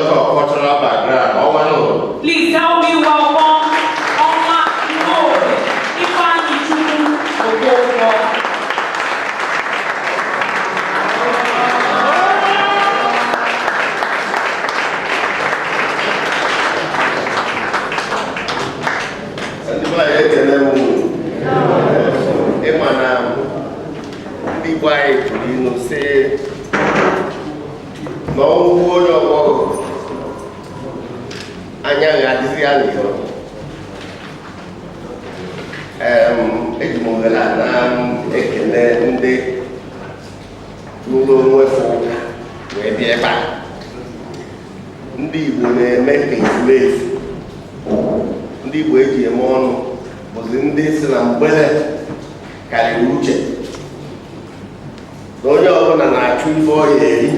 lot of cultural background. Please help me welcome Oma Iwobi Ifeanyichukwu Okonkwo. Ndị Igbo na-eme ezulezu, ndị Igbo eji eme ọnụ bụzi ndị si na mgbere karịrị uche na onye ọbụla na-achụ ife ọ ya eri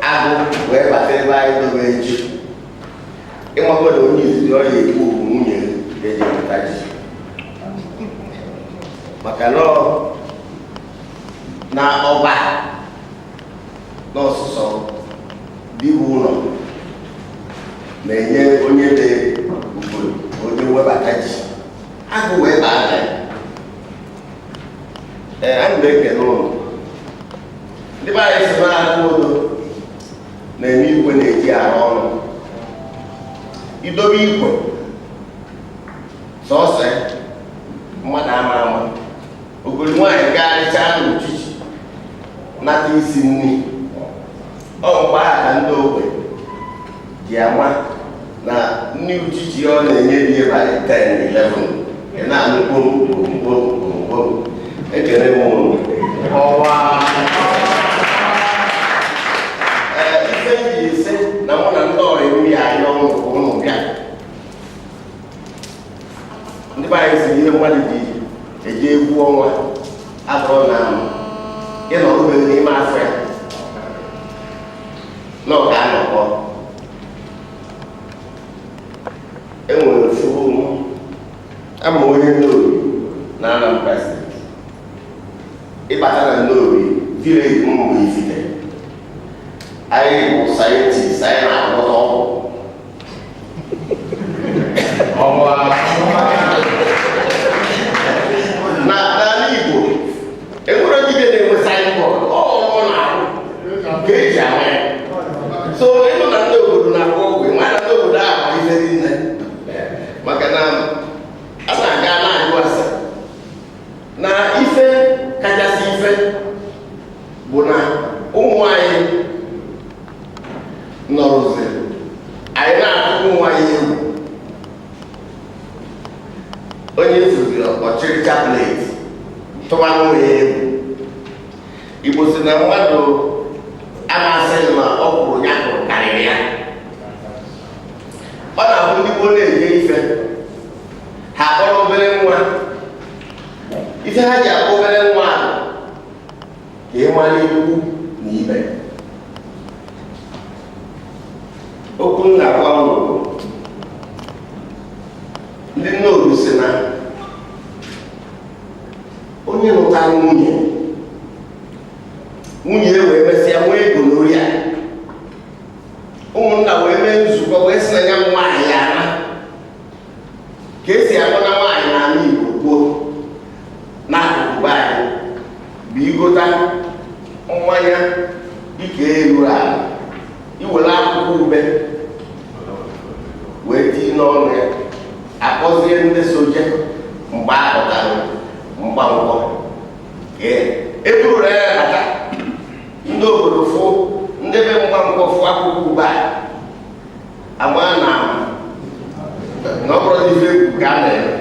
agụ wee bata ebe anyị dobe eji ịmakwa na onye izizi ọ ya egbu bụ nwunye ga-eji pụta ji maka na ọba n'ọsụsọ dịbụ ụlọ na-enye onye dị ugboro onye webata ji agụ wee baa ya. Anyị na-ekele ụlọ ndị be anyị si na-agụ odo na-eme igwe na-eji arụ ọrụ idobe igwe sọọsọ mmadụ ama ama ogori nwaanyị gagharịchaa n'uchichi nata isi nri ọ mgbe aha ka ndị ogbe ji ama na nri uchichi ọ na-enye dị ịbalị 10, 11 ị na-anụ gbom ekele m ọwa ife ji ise na mụ na ndị ọrụ eri ya anya ọnụ ụnụ bịa ndị be anyị si ihe mmadụ ji eji egwu ọnwa abụrụ na ịnọrụbeghị n'ime afọ ya na ọ ga-anọkọ. Enwere ofu ama onye Nnobi na Anambra Steeti ịbata na Nnobi vileji Mgbe Ifite anyị bụ sayentist anyị na-agwọta ọgwụ n'ala Igbo enwere dibịa na-enwe sayịnbọọdụ ọrụ na-arụ ka eji ama ya. So ịnụ na ndị obodo na-agwọ ọgwụ nwa na ndị obodo ahụ ife niile maka na a na-aga na-ajụ ase na ife kachasị ife bụ na ụmụ anyị nọrụzi anyị na-atụ ụmụ anyị egwu onye zụziri ọchịrị chaplet tụwa nwa ya egwu. Igbo si na mmadụ amasị na ọ kwụrụ ya kwụrụ karịrị ya. Ọ na-abụ ndị Igbo na-eje ife ha kpọrọ obere nwa ife ha ji akpọ obere nwa ahụ ka ịmara ikwu na ibe. Okwu nna gwa ụlọ ndị Nnobi si na onye lụtara nwunye wee mesịa nwee ego n'ori ya ụmụnna wee mee nzukọ wee sị na ya nwaanyị ya na ka esi akpọ na nwaanyị n'ala Igbo gboo n'akụkụ be anyị bụ igota mmanya dịka elu ala iwere akwụkwọ ube wee tinye n'ọnụ ya akpọzie ndị soja mgbe a pụtara mgbankwọ eburu ya bata ndị obodo fụ ndị be mgbankwọ fụ akwụkwọ ube a ama na ọ bụrụ ife egwu ka a na-eme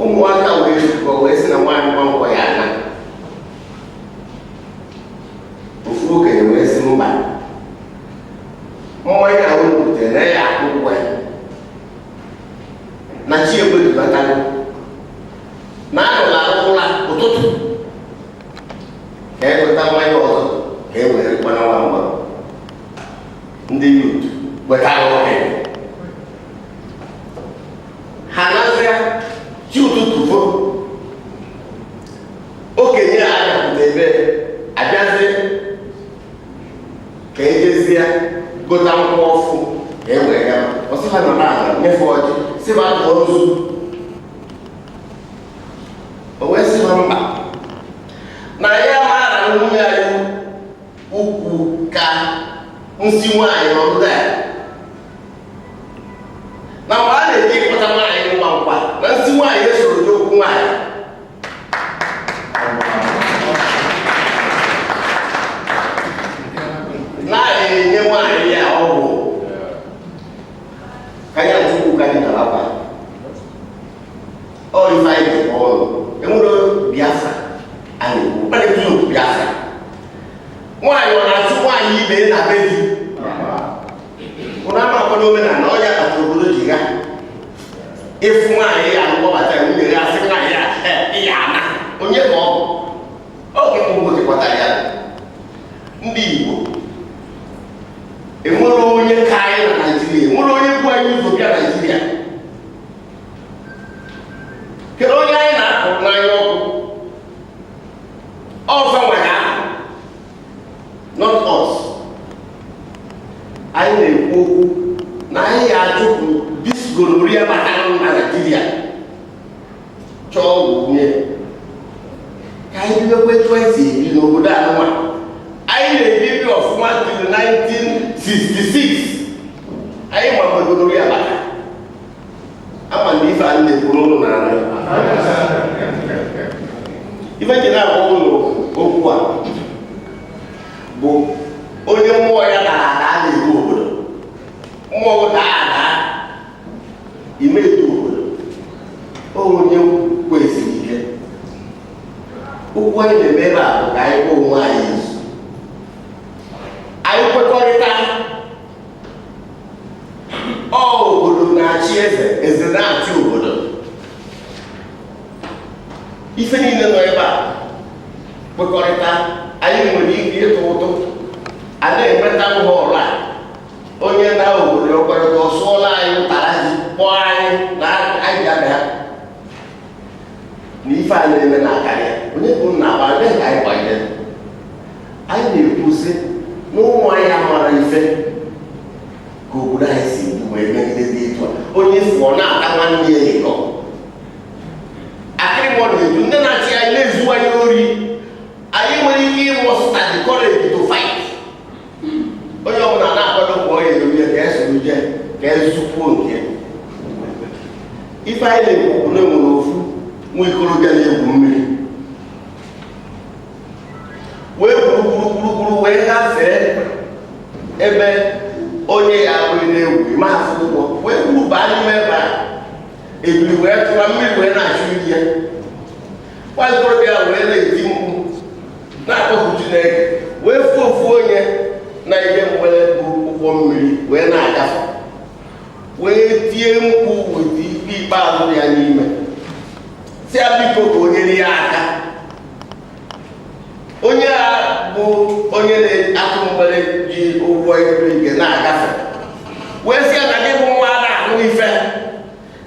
ụmụaka wee zukọ wee sị na nwaanyị mgbankwọ ya ana ofu okenye wee sị mba mmanya ahụ butere na ya akwụkwọ ya na chi egbedubatara na anụla ụla ụtụtụ ka ekweta mmanya ọzọ ka e were kwana nwa mgba ndị yut wetara okenye ha nazịa chi ụtụtụ fo okenye a abịakwute ebe abịazi ka ejezie gota nkwụ ọfụ ka e wee gaa ọsịba nọ n'ala nyefe ọjị sịba tụọ nzu o wee sịba mba na ya maara nwunye anyị ukwu ka nsi nwaanyị n'ọdụda ya na mgbe a na-eji ịkpọta nwaanyị nwa nkwa na nsi nwaanyị esoro n'okwu nwaanyị na-enye nwaanyị ya ọgwụ ka ya chukwu ka dị na laba ọ ife anyị dị ọrụ enwere Biafra a na-ekwu mkparịta okwu Biafra nwaanyị ọ na-achụ nwaanyị ibe na be di ụna amakwa n'omenala ọ ya kpatara obodo ji ga ịfụ nwaanyị ya akpọbata nwunye ya asị nwaanyị ya ana onye ka ọ bụ oge mgbe jikọtara ya ndị Igbo enwere onye ka anyị na Naịjirịa enwere onye bụ anyị ụzọ bịa Naịjirịa kedu onye anyị na-akụ n'anya ọkụ ọzọ nwere ahụ not us anyị na-ekwu okwu na anyị ga-achụpụ disgonoria batara na Naịjirịa chọọ ọgwụ nye ka anyị bidokwa etu anyị si ebi n'obodo anụnwa anyị na-ebibi ọfụma till 1966 anyị ma mgbe gonoria bata ama na ife anyị na-ekwu n'ụlọ n'ala ife ji na-agwa ụlọ okwu a bụ onye mmụọ ya dara ada a na-ebu obodo mmụọ daa ada imedu obodo onye kwesịrị ike okwu anyị na-eme ebe a bụ ka anyị kpọọ onwe anyị izu anyị kwekọrịta obodo na-achị eze eze na-achị obodo ife niile nọ ebe a kwekọrịta anyị nwere ike ịtụ ụtụ a na-enweta nha ọrụ a onye na obodo ọkwarịta ọsụọla anyị ụtara ji kpọọ anyị na anyị abịa na ife anyị na-eme na-akarị onye bụ nna agba ndị ka anyị gbanye anyị na-ekwusi na ụmụ anyị amara ife ka obodo anyị si wee megide dị etu a onye fụọ na-ata nwanne ya ịkọ akịrịmọ na-eju ndị na-achị anyị na-ezuwanye ori anyị nwere ike ịmụsụta the courage to fight onye ọbụla na-akwado mgbe ọ ya eruye ka esoro je ka ezukwuo nke ife anyị na-ekwu na enwere ofu nwa ikorobịa na-egwu mmiri wee gburugburu wee gafee ebe onye ya abụghị na-egwu ma afụ ụgbọ wee gburu baa n'ime ebe a ebili wee tụwa mmiri wee na-achụ iyi ya nwa ikorobịa wee na-eti mkpu na-akpọpụ Chineke wee fuo ofu onye na ihe mgbere bụ ụgbọ mmiri wee na-agafe wee tie mkpu weta ikpe ikpeazụ ya n'ime si ya biko ka o nyere ya aka onye a bụ onye na-atụ mgbere ji ụgbọ ike na-agafe wee si ya na gị bụ nwa a na-ahụ ife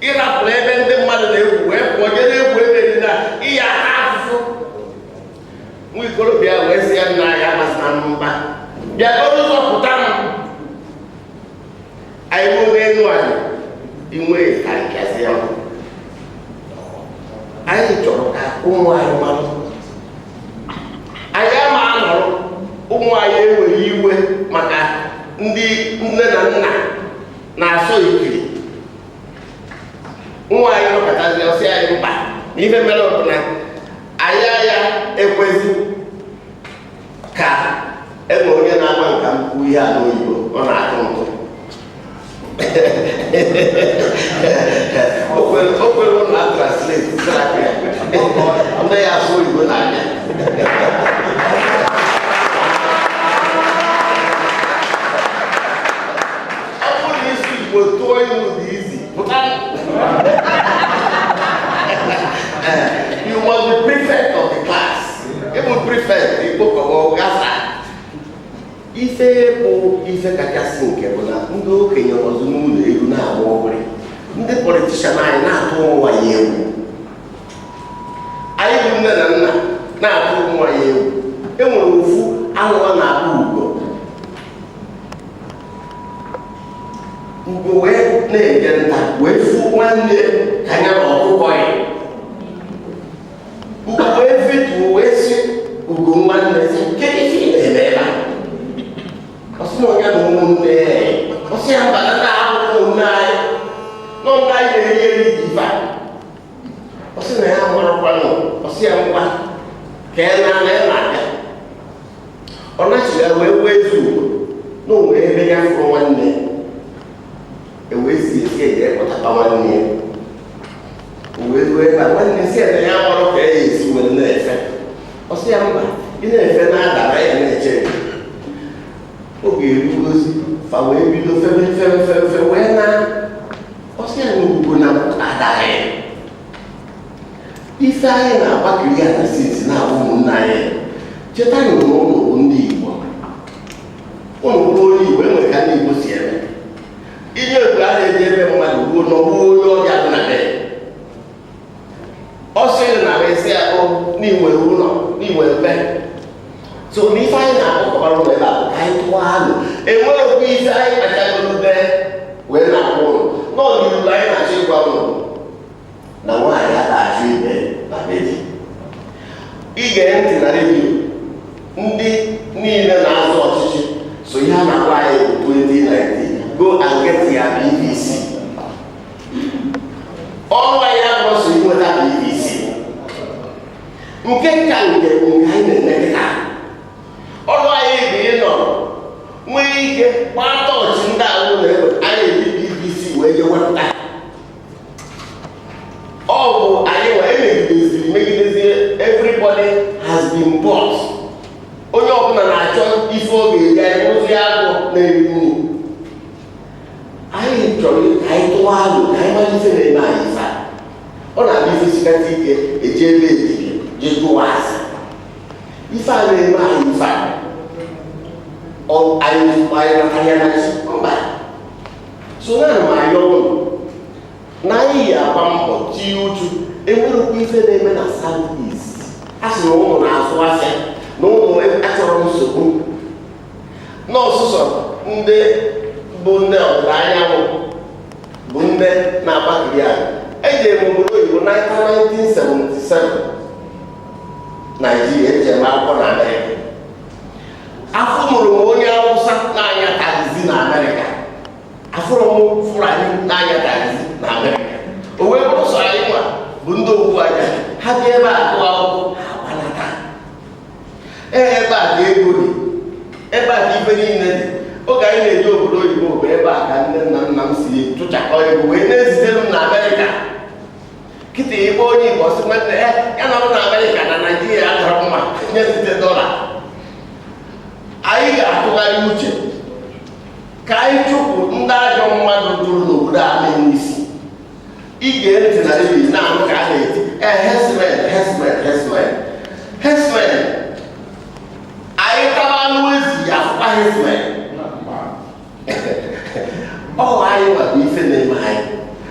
ịrapụrụ ebe ndị mmadụ na-egwu wee pụọ je na-egwu ebe dị na ihe aka afụfụ nwa ikorobịa wee si ya nna ya amasịna mba bịa olu zọpụta m anyị bụ n'elu anyị inwe karịkasị ya anyị chọrọ ka ụmụ anyị mara anyị ama anọrọ ụmụ anyị enweghị iwe maka ndị nne na nna na-asọ ikiri nwa anyị nọkọtazi ọsị anyị mkpa na ife mere ọbụla anyị ya ekwezi ka enwe onye na-agba nka mkpu ihe a n'oyibo ọ na-atụ ntụ o kwere ụlọ na translate ndị ya asụ oyibo na-abịa ọ bụrụ na isi Igbo tụọ ilu dị izi you must be prefect of the class even prefect Igbo kọbọ gasa ife bụ ife kachasị nke bụ na ndị okenye ọzọ n'ụlọ elu na-agba ọbụrụ ndị politishan anyị na-atụ ụmụ anyị egwu anyị bụ nne na nna na-atụ ụmụ anyị egwu enwere ofu anụwa na-akpụ ugo ugo wee na-eje nta wee fụ nwanne ka anya na ọkụkọ ya. Ugo wee fetuo wee sị ugo nwanne sị nke ife ị na-eme ebe a? Ọ sị na onye na ụmụnne ya. Ọ sị ya mba na na-ahụ ụmụnne anyị nọ ndị anyị na-eri eri dị ife a. Ọ sị na ya nwarakwanụ. Ọ sị ya ngwa ka ya na-abịa. Ọ nachigha wee wee zuo na o nwere ebe ya fụrụ nwanne ewee si esi eje kpọtapa nwanne ya. O wee ruo ebe a nwanne si ebe ya mụrụ ka ya esi were na-efe. Ọ sị ya mba ị na-efe na-adara ya na-eche oge erugozi fa wee bido fefe wee na ọ sị ya na ogugo na adara ya. Ife anyị na-agbakiri ya na siti na-abụ ụmụnna anyị. Cheta na ụlọ bụ ndị Igbo. Ụlọ bụ onye Igbo enwere ka ndị Igbo si eme. Inye otu a na-eji ebe mmadụ ruo n'ọgbụ onye ọbịa dị na be. Ọ sịrị na esi akụ n'inwe ụlọ n'inwe be. So n'ife anyị na-akpọkọbara ụlọ ebe a bụ ka anyị tụwa alụ. Enwere okwu ife anyị kpachagoro be wee na-akwụ ụlọ. N'ọdịnihu anyị na-achọ ịgwa ụlọ na nwaanyị adaghachị ibe na be di. Ige ntị na redio ndị niile na-azọ ọchịchị so ihe a na-agwa anyị bụ 2019 go and get ya BBC. Ọrụ anyị abụọ so inweta BBC nke ka nke anyị na-eme ka ọrụ anyị bụ ịnọ nwee ike gbata ọchị ndị ahụ na anyị eji BBC wee je wepụta. Ọ bụ anyị megidezie everybody has been bought. Onye ọbụla na-achọ ife oge ya ịrụzi agụ na-eri nri. Anyị chọrọ ka anyị tụwa alụ ka anyị mara ife na-eme anyị ife a. Ọ na-abụ ife sikata ike eji ebe ebibie je tụwa asị. Ife a na-eme anyị ife a anyị na chi mba. So na ma anyị ọbụla na anyị yi agba mbọ tie uchu. Enwerokwa ife na-eme na South-East. A sị na ụmụ na-azụ afịa na ụmụ achọrọ nsogbu n'ọsụsọ ndị bụ ndị ọdịda anyanwụ bụ ndị na-agbakiri ala. Ejere m obodo oyibo na 1977 Naijiria, ejere m akwụkwọ na Amerịka. Afọ mụrụ m onye Awụsa na-anya taxizi na Amerịka. Afụrụ m Fulani na-anya taxizi na Amerịka. O wee bụrụ sọ anyị nwa bụ ndị okwu anya ha dị ebe a gụọ akwụkwọ ha gbanata. Ebe a ka ego dị, ebe a ka ife niile dị. Oge anyị na-eji obodo oyibo bụ ebe a ka nne na nna m si tụchakọ ego wee na-ezitere m na Amerịka. Kịta ebe onye Igbo sị nwanne ya nọrọ na Amerịka na Naijiria adọrọ mma nye site dọla. Anyị ga-atụgharị uche ka anyị chụpụ ndị ajọ mmadụ duru n'obodo a na-enwe isi. Ige ntị na redio na-anụ ka a na-eti Herdsmen. Anyị tara anụ ezi ya afụkwa Herdsmen. Ọ anyị nwere ife na-eme anyị.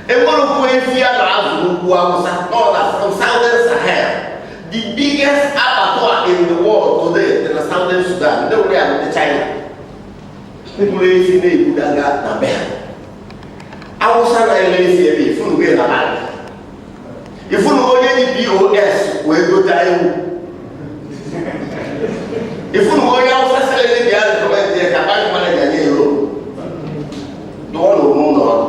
Enwerokwu efi a na-azụ n'ugwu Awụsa nọ na Southern Sahel. The biggest abattoir in the world today in the Southern Sudan. Ndị nwere ya bụ China. Mkpụrụ efi na-ebudaga na be ha. Awụsa na-ele esi ebe ifunu gị na mmadụ. Ifunu onye ji POS wee gote ewu. Ifunu onye Awụsa sịrị ndị bịa gọọmenti ya ka bank manager nye ero. Dụọ n'ụlọ ọrụ.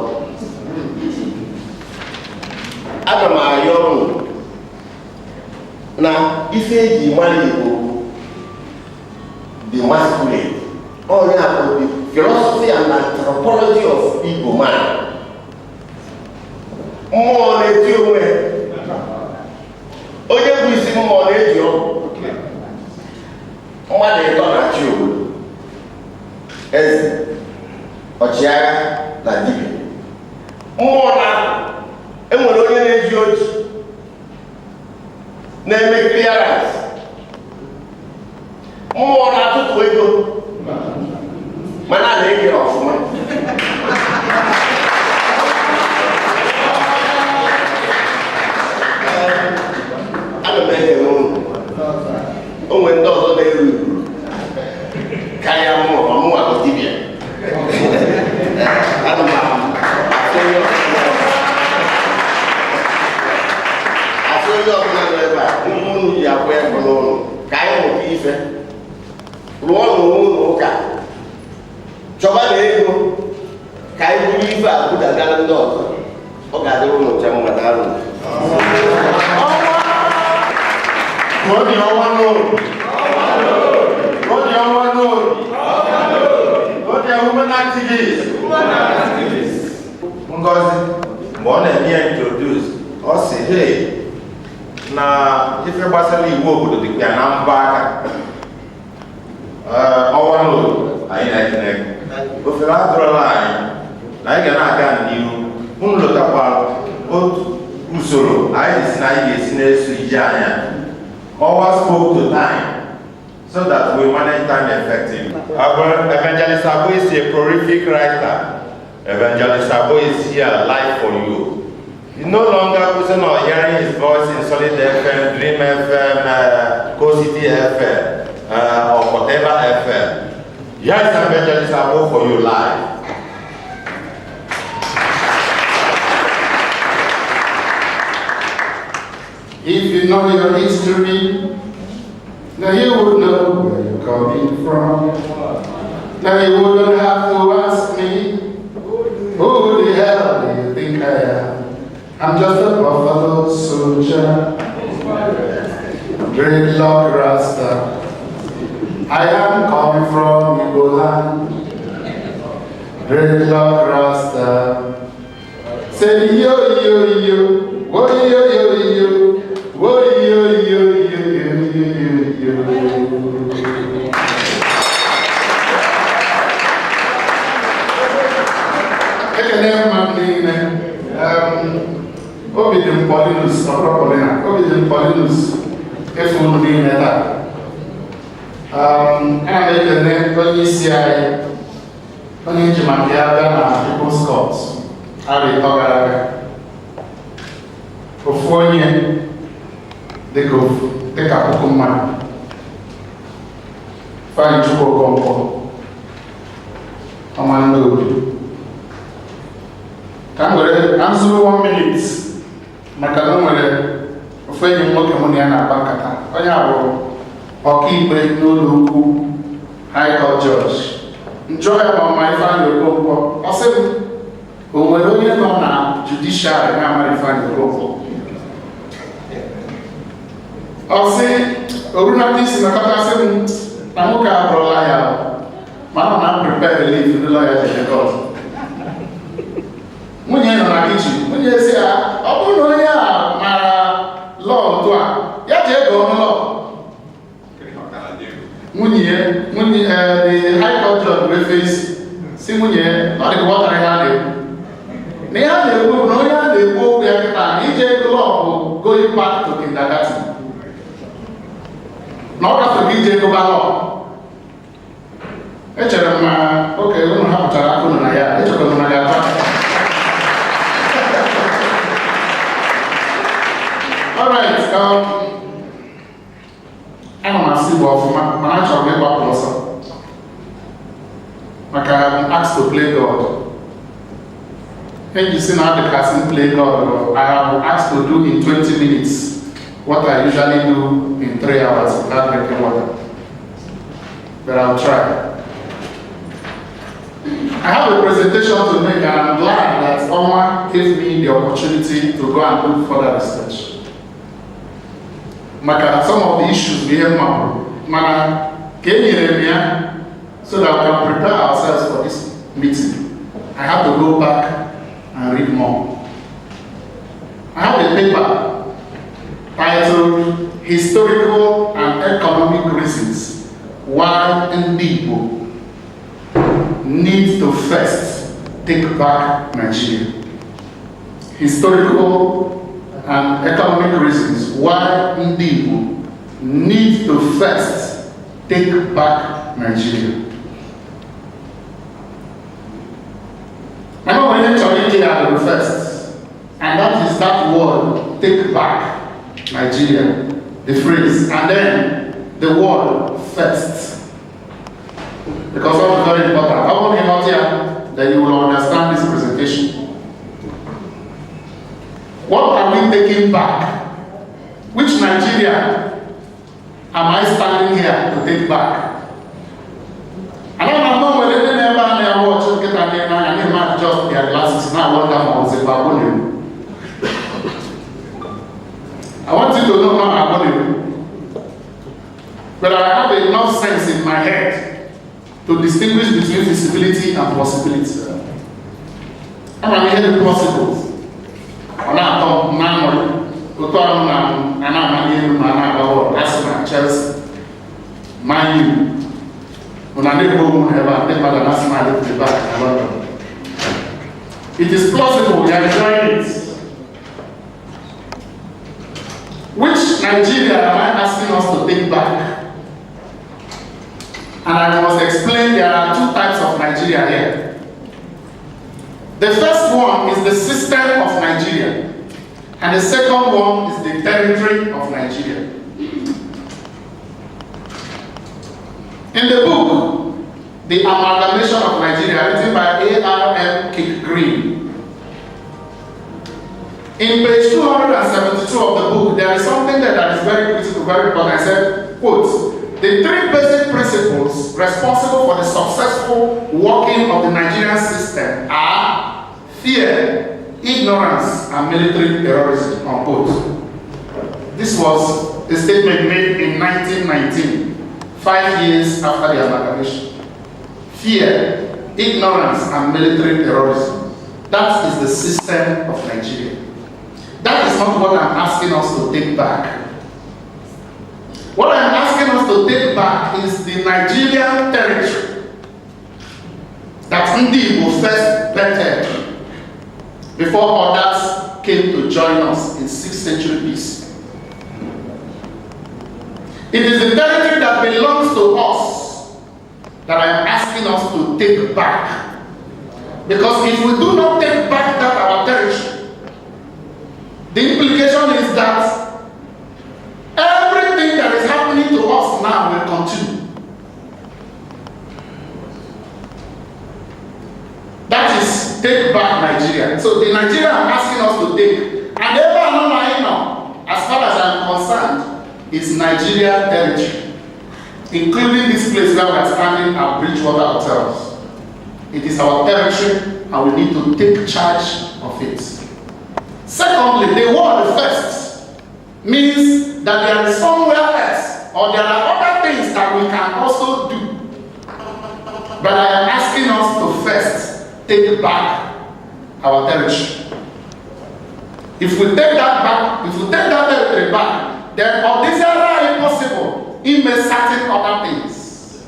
Aga m arịọ ọrụ na ife eji mara Igbo the masquerade. Onye a bụ the philosophy and anthropology of Igbo man. Mmụọ na-eti onwe onye bụ isi mmụọ na-eji ọgwụ. Mmadụ ịtọ na-achị obodo, eze, ọchịagha na dibịa. Mmụọ na enwere onye na-eji oji na-eme clearance. Mmụọ na-atụtụ ego mana a na-ege ọfụma. Ana m ege n'ụlọ o nwere ndị ọzọ na-eru uru karịa mmụọ ma mụnwa bụ dibịa. Ana m ka anyị buru ife a budagara ndị ọzọ. Ọ ga-adịrị ụnụ nche mma daalụ. God the Hour Lord. God the Hour Lord. God the woman activist. Ngozi, mgbe ọ na-eme introduce, ọ sị, hey, na ife gbasara iwu obodo dịkwa na mbọ aka. Ọwa Lord, anyị na-ekenegị. Ofere atụrụla anyị, na anyị ga na-aga n'ihu. Unu lotakwa otu usoro anyị si na anyị ga-esi na-eso ije anya. Always spoke to time so that we manage time effectively. Evangelist Abo is a prolific writer. Evangelist Abo is here live for you. You no longer listen or hearing his voice in Solid FM, Dream FM, Co City FM, or whatever FM. Here is Evangelist Abo for you live. If you know your history, then you would know where you're coming from. Then you wouldn't have to ask me, who the hell do you think I am? I'm just a Buffalo soldier, dreadlock Rasta. I am coming from Igbo land, dreadlock Rasta. Say yo yo yo, wo yo yo yo. Whoa, yo, yo, yo, yo, yo, yo. Ekene Mamine, Obidin Paulinus, Obidin Paulinus, Efuni Neta. And Ekene, Onisiai, Onijimakiaga, and People's Courts, Ari Togaraga. Ofonye. They go take a Pokemon. Find Chuko Compo. I'm on load. Answer 1 minute. Macadamere. When you look at money and a bankata. Oyabo. Or keep it no local High Court Judge. Enjoy about my family compo. I said, when we're only on judiciary, I'm find the compo. I'll say, Orunati Sinakata said, Namuka Brolaya, Mamma prepare to leave the lawyer to the court. When you're not kitchen, when you say, oh, no, yeah, my law, Yet go on law. When the High Court judge will face Simuye, not the water I had. They had the book, no, yeah, the book, we have time. EJ law going back to kindergarten. Not after DJ Gobalo. Okay, we don't have to talk about it. It's going to all right. I'm going to see what my actual member person. Like I'm asked to play God. And you see now the casting play God. I am asked to do in 20 minutes. What I usually do in 3 hours without drinking water. But I'll try. I have a presentation to make and I'm glad that Oma gave me the opportunity to go and do further research. Some of the issues we have so that we can prepare ourselves for this meeting. I have to go back and read more. I have a paper titled Historical and Economic Reasons Why Igbo Need to First Take Back Nigeria. Historical and Economic Reasons Why Igbo Need to First Take Back Nigeria. I know when you talk about the first, and that is that word, take back. Nigeria, the phrase, and then the word first. Because that's very important. I want you out here that you will understand this presentation. What are we taking back? Which Nigeria am I standing here to take back? I don't know whether they never watch get and just now wonder more is Baboni. I want you to know how Baboni. But I have enough sense in my head to distinguish between feasibility and possibility. I'm going to hear the possibles. I'm not going to Arsenal, Chelsea, Man U. When I never go ever, I think about the national to the back in London. It is plausible, we are enjoying it. Which Nigeria am I asking us to take back? And I must explain there are two types of Nigeria here. The first one is the system of Nigeria. And the second one is the territory of Nigeria. In the book, The Amalgamation of Nigeria, written by A.R.M. Kick Green, in page 272 of the book, there is something that is very critical, very important. I said, quote, the three basic principles responsible for the successful working of the Nigerian system are fear, ignorance, and military terrorism, unquote. This was a statement made in 1919, 5 years after the amalgamation. Fear, ignorance, and military terrorism. That is the system of Nigeria. That is not what I'm asking us to take back. What I'm asking us to take back is the Nigerian territory that Ndi Igbo first bettered before others came to join us in 6th century BC. It is the territory that belongs to us that I am asking us to take back. Because if we do not take back that our territory, the implication is that everything that is happening to us now will continue. That is take back Nigeria. So the Nigeria I'm asking us to take, and ever as far as I'm concerned, is Nigeria territory, including this place where we are standing at Bridgewater Hotels. It is our territory, and we need to take charge of it. Secondly, the word first means that there is somewhere else, or there are other things that we can also do. But I am asking us to first take back our territory. If we take that back, if we take that territory back, then of this era impossible, it may certain other things.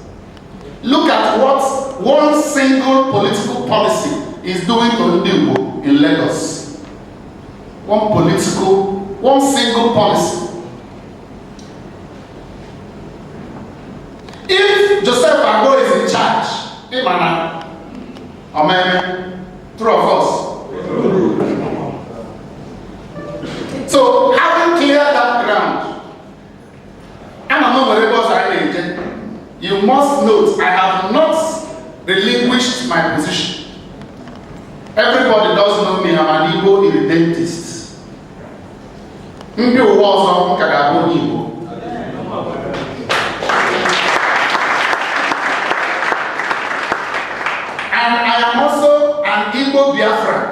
Look at what one single political policy is doing to Ndi in Lagos. One single policy. If Joseph Ago is in charge, Imana, Amen, true of us. So, having cleared that ground, you must note I have not relinquished my position. Everybody does know me, I'm an Igbo irredentist. And I am also an Igbo Biafran.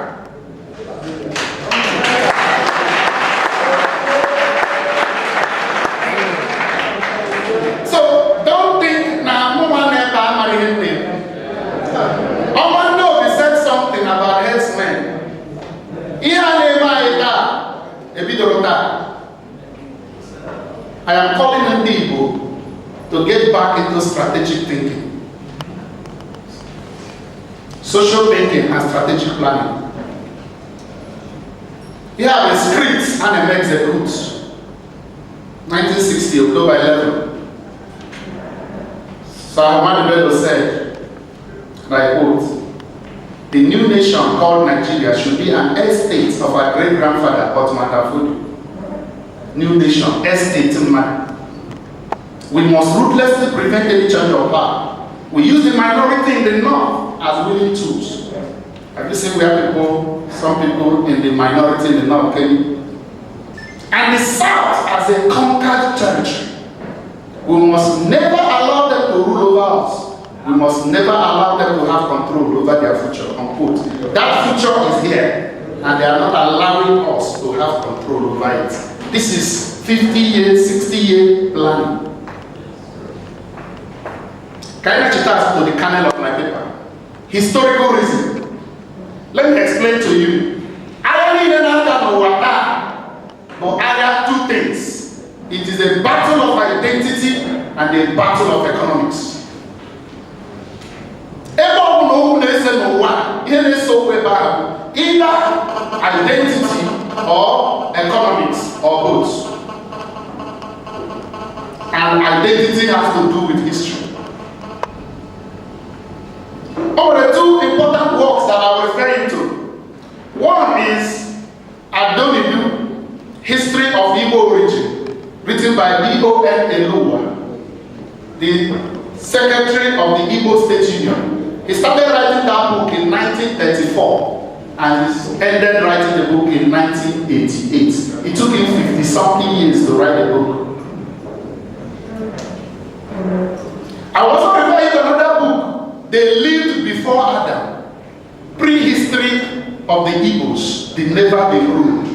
So don't think now no one ever married him. I know we said something about herdsmen. I am calling on people to get back into strategic thinking, social thinking, and strategic planning. Here are the scripts and the executes. 1960, October 11. Sir Ahmadu Bello said, and I quote, "The new nation called Nigeria should be an estate of our great-grandfather, Ottoman Dafoe. New nation, estate man. We must ruthlessly prevent any change of power. We use the minority in the north as willing tools." Have you seen where people, some people in the minority in the north came? And the south as a conquered territory. We must never allow them to rule over us. We must never allow them to have control over their future, unquote. That future is here, and they are not allowing us to have control over it. This is 50 years, 60-year planning. Can I check that to the kernel of my paper? Historical reason. Let me explain to you. I don't know but I have two things. It is a battle of identity and a battle of economics. Either identity or economics or both. And identity has to do with history. The two important works that I'm referring to. One is Adonidu, History of Igbo Origin, written by B.O.N. Eluwa, the Secretary of the Igbo State Union. He started writing that book in 1934 and he ended writing the book in 1988. It took him 50-something years to write the book. I was also referring to another book. They lived before Adam. Prehistory of the Igbos. They never been ruled.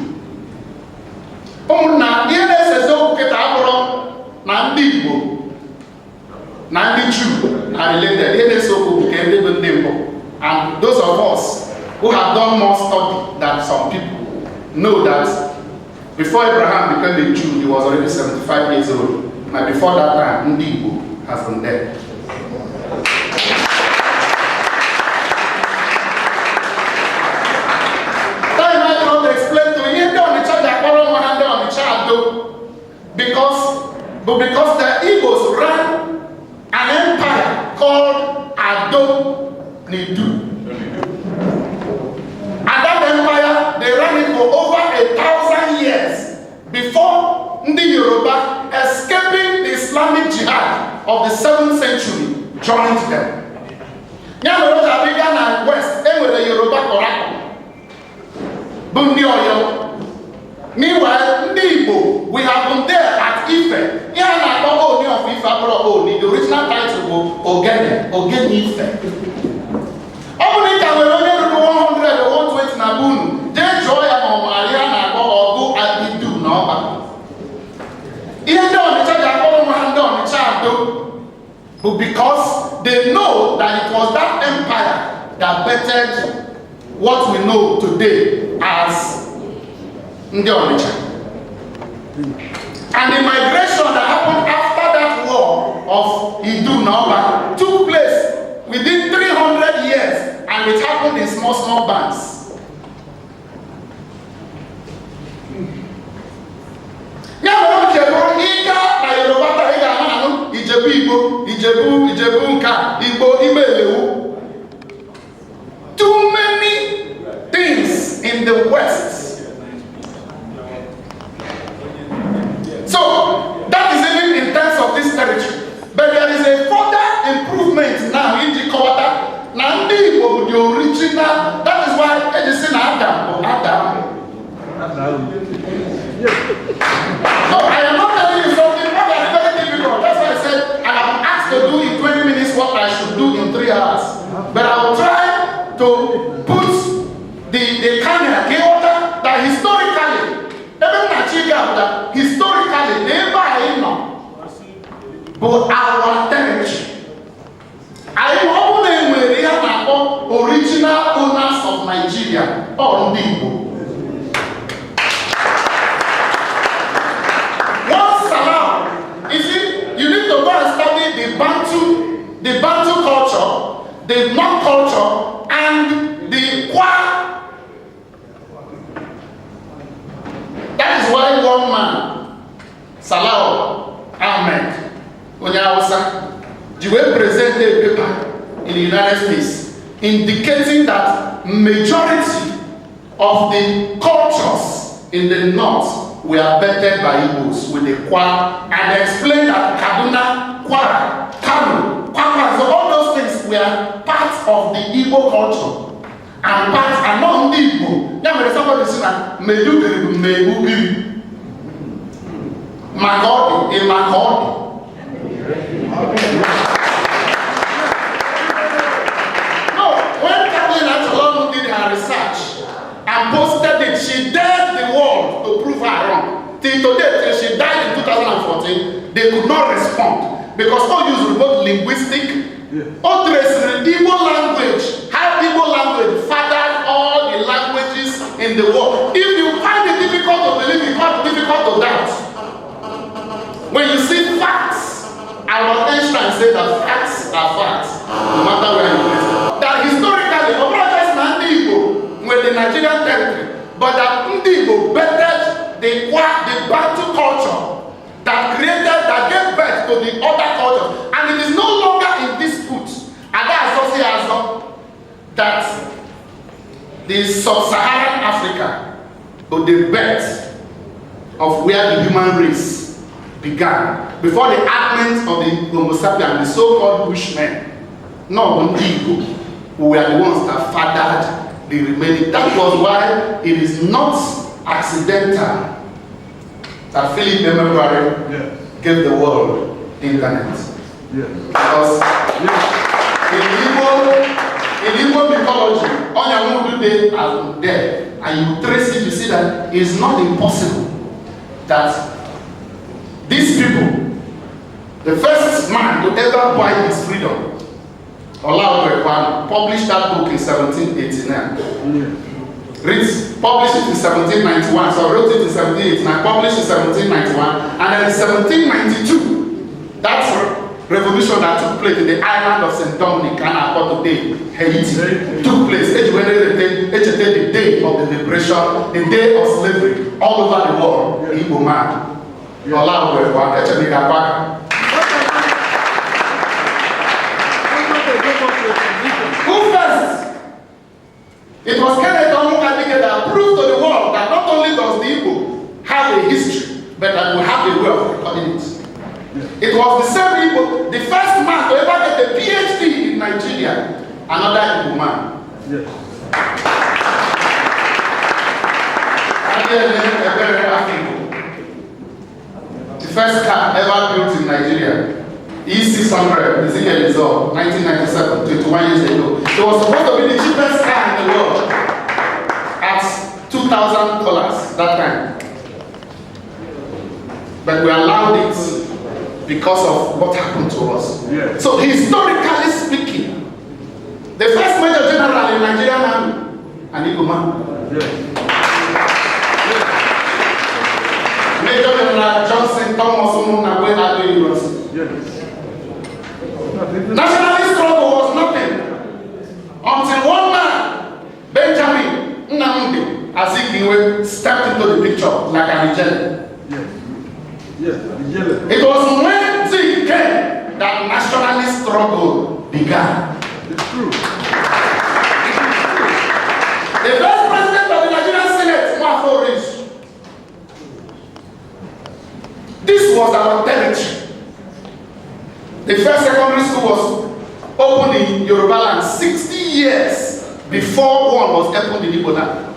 Jew are related. And those of us who have done more study than some people know that before Abraham became a Jew, he was already 75 years old. And before that time, Ndi Igbo has been there. Because the Igbos ran an empire called Adonidu. And that empire, they ran it for over 1,000 years before the Yoruba, escaping the Islamic jihad of the 7th century, joined them. Nyamoroja began at west, with the Yoruba Oracle. Bundi Oyo. Meanwhile, the Igbo, we have been there at Ife. The original title was Ogene Ife. Only can we only 100 or 120 Nabunu. They joy and Mariana or go and do no. Even though the church are all hand on the child, but because they know that it was that empire that bettered what we know today as Ndi Onitsha. And the migration that happened after that war of Idu Naba took place within 300 years, and it happened in small bands. Too many things in the West. So, that is even in terms of this territory. But there is a further improvement now in the quarter. Now, the original, that is why it is in Adam. No, I am not telling you something very difficult. That's why I said I am asked to do in 20 minutes what I should do in 3 hours. But I will try to put the camera, that historically, but our territory. I only original owners of Nigeria or Igbo. Once allowed, you see, you need to go and study the Bantu culture, the Nok culture, and the Kwa. That is why one man, Salah Ahmed, Onyawasa, will present a paper in the United States indicating that majority of the cultures in the north were bettered by Igbos with the Kwa, and explained that Kaduna, Kwara, Kano, Kwakwa, so all those things were parts of the Igbo culture and parts are not the Igbo. Now when somebody says that Medugiri, Makodi, and posted it. She dared the world to prove her wrong. Till today, till she died in 2014, they could not respond because all use both linguistic, all trace Igbo language, how Igbo language fathered all the languages in the world. If you find it difficult to believe, it's not difficult to doubt. When you see facts, Albert Einstein said that facts are facts, no matter where you live. That historically, not just Ndi Igbo were the Nigerian territory, but that Ndi Igbo bettered the Bantu culture that gave birth to the other cultures. And it is no longer in dispute. And that's also that the sub-Saharan Africa, or the birth of where the human race began, before the advent of the Homo sapiens, the so-called Bushmen, not Ndi Igbo, who were the ones that fathered the remaining. That was why it is not accidental that Philip Emeagwali gave the world internet. Because in Igbo mythology, Onyamudu are there, and you trace it, you see that it is not impossible that these people, the first man to ever buy his freedom, Olaogo Ekwano, published that book in 1789. Published it in 1791, so I wrote it in 1789, published in 1791, and then in 1792, that's revolution that took place in the island of St. Dominic, and today, Haiti, took place. The day of the liberation, the day of slavery, all over the world, Igbo man. Olaogo Ekwano, who first? It was Kenneth Onwuka that proved to the world that not only does the Igbo have a history, but that we have a way of recording it. It was the same Igbo, the first man to ever get a PhD in Nigeria, another Igbo man. The first car ever built in Nigeria, E600, Ezekiel Rizal, 1997, 21 years ago. It was supposed to be the cheapest car in the world at $2,000 that time. But we allowed it because of what happened to us. So historically speaking, the first major general in Nigerian army, an Igbo man. Major General Johnson Thomas Umunagwe Ado University. Nationalist struggle was nothing until one man, Benjamin Nnamdi Azikiwe, stepped into the picture like an angel. It was when Zik came that nationalist struggle began. It's true. The first president of the Nigerian Senate, Nwafo Orisha. This was our territory. The first secondary school was opened in Yoruba land 60 years before one was opened in Igbo land.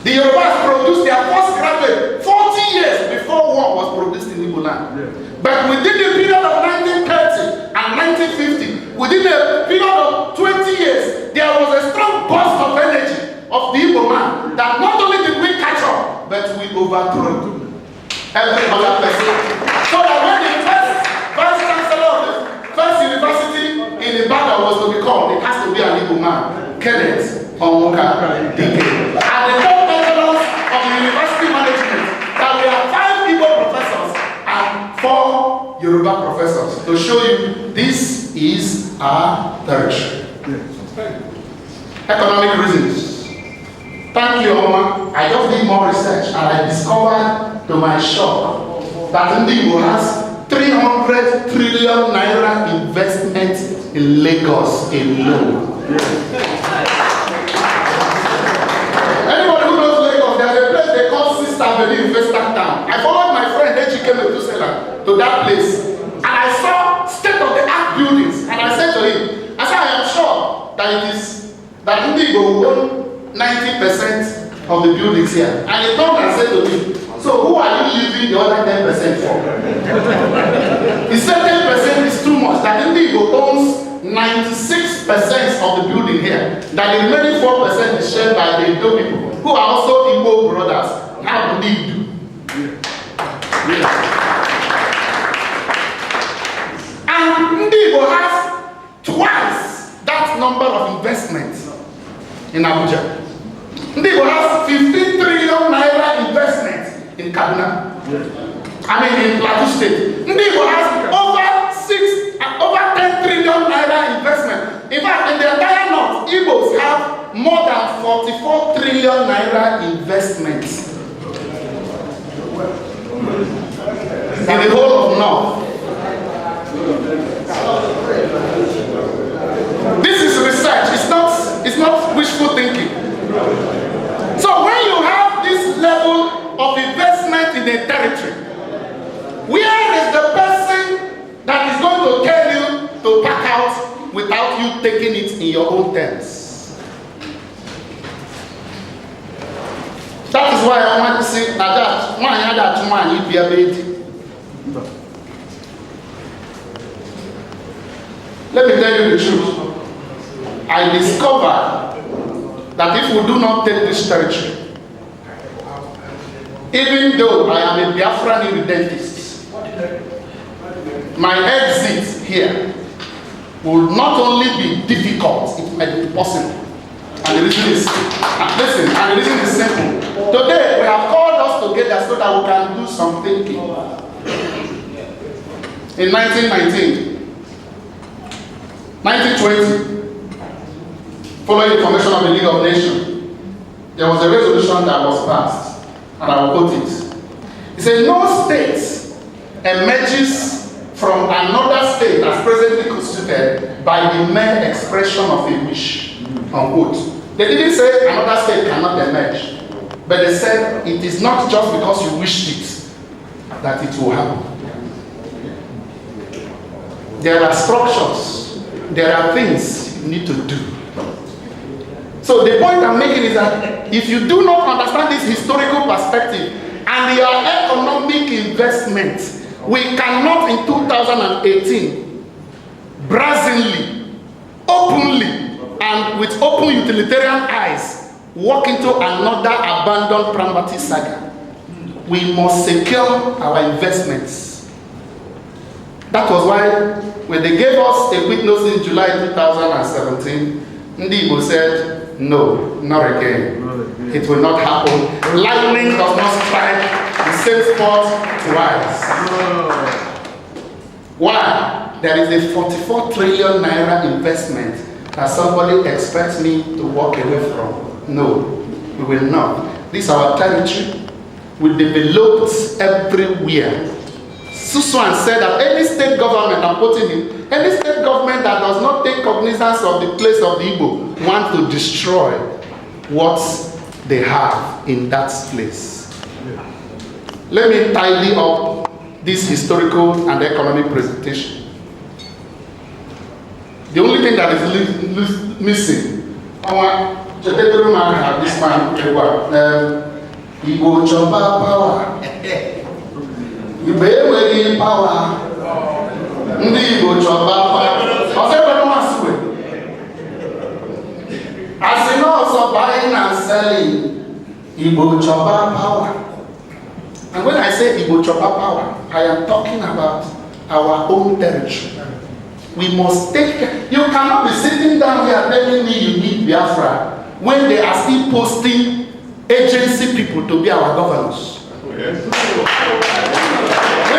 The Yorubas produced their first graduate 40 years before one was produced in Igbo land. But within the period of 1930 and 1950, within a period of 20 years, there was a strong burst of energy of the Igbo man that not only did we catch up, but we overthrew every other person. So that when the first vice chancellor of the first university in Ibadan was to be called, it has to be an Igbo man, Kenneth Onwuka Dike. And the top lecturers of the university management, that we have 5 Igbo professors and 4 Yoruba professors to show you this is our territory. Economic reasons. Thank you, Oma. I just did more research and I discovered to my shock that Ndi Igbo has 300 trillion naira investment in Lagos alone. Anybody who knows Lagos, there's a place they call Sister Avenue Investor Town. I followed my friend Ejike Metusela to that place and I saw state-of-the-art buildings and I said to him, I said, I am sure that it is that Ndi Igbo will own 90% of the buildings here. And he turned and said to me, so who are you leaving the other 10% for? He said 10% is too much, that Ndi Igbo owns 96% of the building here, that the remaining 4% is shared by the Edo people, who are also Igbo brothers. How do they do? And Ndigo has twice that number of investments in Abuja. Ndigo has 15 trillion naira investment in Kaduna. I mean in Plateau State. Ndigo has over 10 trillion naira investment. In fact, in the entire North, Igbos have more than 44 trillion naira investments in the whole of North. This is research. It's not wishful thinking. So when you have this level of investment in a territory, where is the person that is going to tell you to pack out without you taking it in your own terms? That is why I want to say that man be a baby. Let me tell you the truth. I discovered that if we do not take this territory, even though I am a Biafran dentist, my exit here will not only be difficult, it might be possible. And the reason is, listen, and the reason is simple. Today, we have called us together so that we can do some thinking. In 1920, following the formation of the League of Nations, there was a resolution that was passed, and I will quote it. It said, no state emerges from another state as presently constituted by the mere expression of a wish. Unquote. They didn't say another state cannot emerge, but they said it is not just because you wished it that it will happen. There are structures, there are things you need to do. So the point I'm making is that if you do not understand this historical perspective and your economic investment, we cannot in 2018 brazenly, openly, and with open utilitarian eyes walk into another abandoned Prambati saga. We must secure our investments. That was why when they gave us a quick notice in July 2017, Ndigo said, no, not again. It will not happen. Lightning does not strike the same spot twice. Why? There is a 44 trillion naira investment that somebody expects me to walk away from. No, we will not. This is our territory. We developed everywhere. Susan said that any state government, I'm quoting him, any state government that does not take cognizance of the place of the Igbo wants to destroy what they have in that place. Let me tidy up this historical and economic presentation. The only thing that is missing, I want to take a man have this man, Igbo Chomba power. You better wait power. Ndi Igbo Chomba power. As in also buying and selling, Igbo Chomba power. And when I say Igbo Chomba power, I am talking about our own territory. We must take care. You cannot be sitting down here telling me you need Biafra when they are still posting agency people to be our governors. When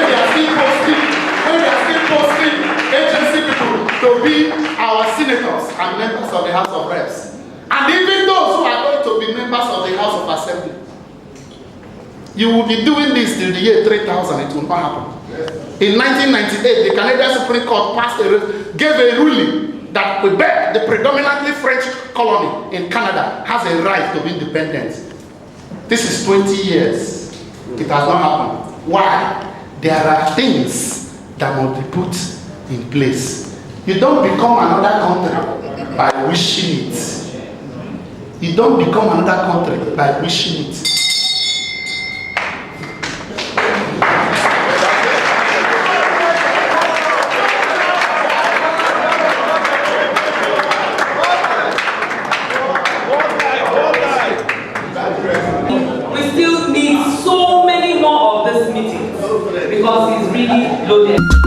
they are still posting agency people to be our senators and members of the House of Reps. And even those who are going to be members of the House of Assembly. You will be doing this till the year 3000, it will not happen. In 1998, the Canadian Supreme Court gave a ruling that Quebec, the predominantly French colony in Canada, has a right to be independent. This is 20 years. It has not happened. Why? There are things that must be put in place. You don't become another country by wishing it. You don't become another country by wishing it. because it's really loaded.